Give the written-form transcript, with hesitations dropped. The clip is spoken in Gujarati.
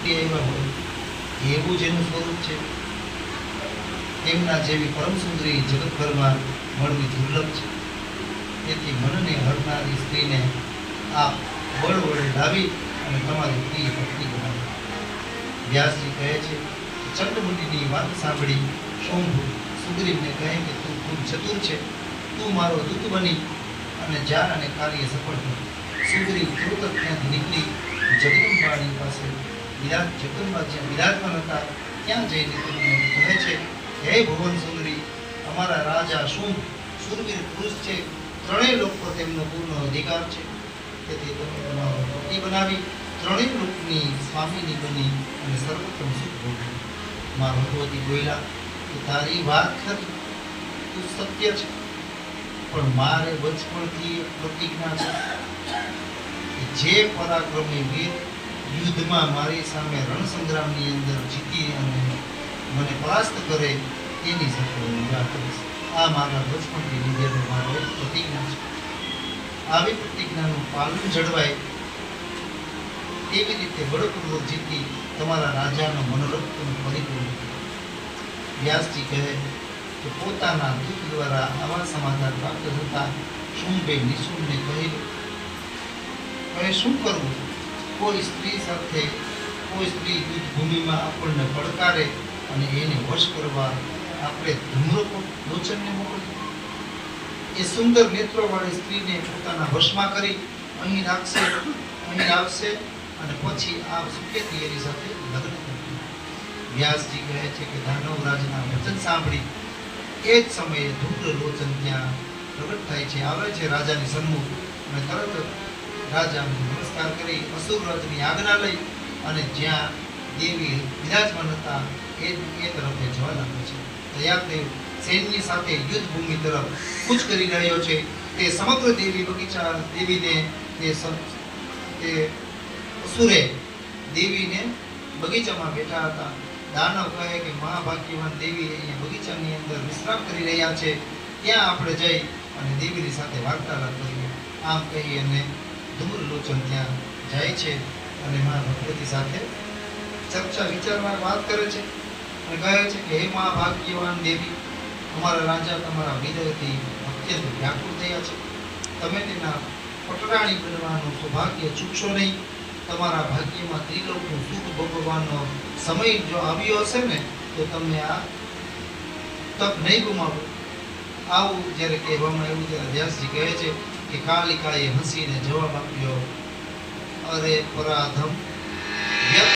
મૂર્તિ આવ્યા હોય એવું જેનું સ્વરૂપ છે, તેમના જેવી પરમ સુંદરી જગતભરમાં મળવી દુર્લભ છે. તેથી મનને હરનારી સ્ત્રીને આ બળ વડે લાવી અને તમારી પ્રિય પત્ની બનાવી. વ્યાસજી કહે છે, ચંડમુનિની વાત સાંભળી શંભુ સુગ્રીવને કહે કે તું ખૂબ ચતુર છે, તું મારો દૂત બની અને જા અને કાર્ય સફળ કર. સુગ્રીવ તુરત ત્યાંથી નીકળી જગદંબાની પાસે જગદંબા જ્યાં બિરાજમાન હતા ત્યાં જઈને તેમને કહે છે, હે ભુવન સુંદરી, અમારા રાજા શુંભ શૂરવીર પુરુષ છે, ત્રણેય લોકો તેમનો પૂર્ણ અધિકાર છે. તેથી તમે તમારો પતિ બનાવી ત્રણેય લોકની સ્વામીની બની અને સર્વોત્તમ સુખ ભોગવો. માં ભગવતી બોલ્યા કે તારી વાત ખરી, તું સત્ય છે, પણ મારે બચપણથી પ્રતિજ્ઞા છે કે જે પરાક્રમી વીર યુદ્ધમાં મારી સામે રણસંગ્રામની અંદર જીતી અને મને પરાસ્ત કરે તેની સાથે હું વિવાહ કરીશ. આ મારા બચપણથી લીધેલો મારો એક પ્રતિજ્ઞા છે. આવી પ્રતિજ્ઞાનું પાલન જળવાય તેવી રીતે બળપૂર્વક જીતી તમારા રાજાનો મનોરથ પરિપૂર્ણ. વ્યાસજી કહે કે પોતાના દૂત દ્વારા આવા સમાચાર પ્રાપ્ત થતા શુંભે નિશુંભને કહ્યું, હવે શું કરવું? કોઈ સ્ત્રી સાથે કોઈ સ્ત્રી યુદ્ધ ભૂમિમાં આપણને પડકારે અને એને વશ કરવા આપણે ધૂમ્રલોચનને મોકલીએ. એ સુંદર નેત્રોવાળી સ્ત્રીને પોતાના વશમાં કરી અહીં આવશે અને પછી આ સુખેથી એની સાથે લગ્ન કરશે. વ્યાસજી કહે છે કે દાનવરાજના વચન સાંભળી એ જ સમયે ધૂમ્રલોચન ત્યાં પ્રગટ થાય છે, આવે છે રાજાની સન્મુખ અને તરત રાજાને નમસ્કાર કરી અસુરરાજની આજ્ઞા લઈ અને જ્યાં દેવી બિરાજમાન હતા એ તરફે જવા લાગે છે. દયાદેવ સૈન્ય સાથે યુદ્ધ ભૂમિ તરફ કૂચ કરી રહ્યો છે. તે સમગ્ર દેવી બગીચા દેવીને તે અસુરે દેવીને બગીચામાં બેઠા હતા. દાનવ કહે કે મહાભાગ્યવાન દેવી અહીંયા બગીચાની અંદર વિશ્રામ કરી રહ્યા છે, ત્યાં આપણે જઈ અને દેવીની સાથે વાર્તાલાપ કરીએ. આમ કહી અને ધૂમ્રલોચન ત્યાં જાય છે અને મા ભગવતી સાથે ચર્ચા વિચારમાં વાત કરે છે અને કહે છે કે હે મહાભાગ્યવાન દેવી, અમારા રાજા તમારા વિદયથી અત્યંત વ્યાકુળ થયા છે. તમે તેના પટરાણી બનવાનું સૌભાગ્ય ચૂકશો નહીં. તમારા ભાગ્યમાં ત્રિલોકનું સુખ ભોગવવાનો સમય જો આવ્યો હશે ને તો તમે આ તક નહીં ગુમાવો. આવું જ્યારે કહેવામાં આવ્યું ત્યારે વ્યાસજી કહે છે કે કાલિકાએ હસીને જવાબ આપ્યો, અરે પરાધમ,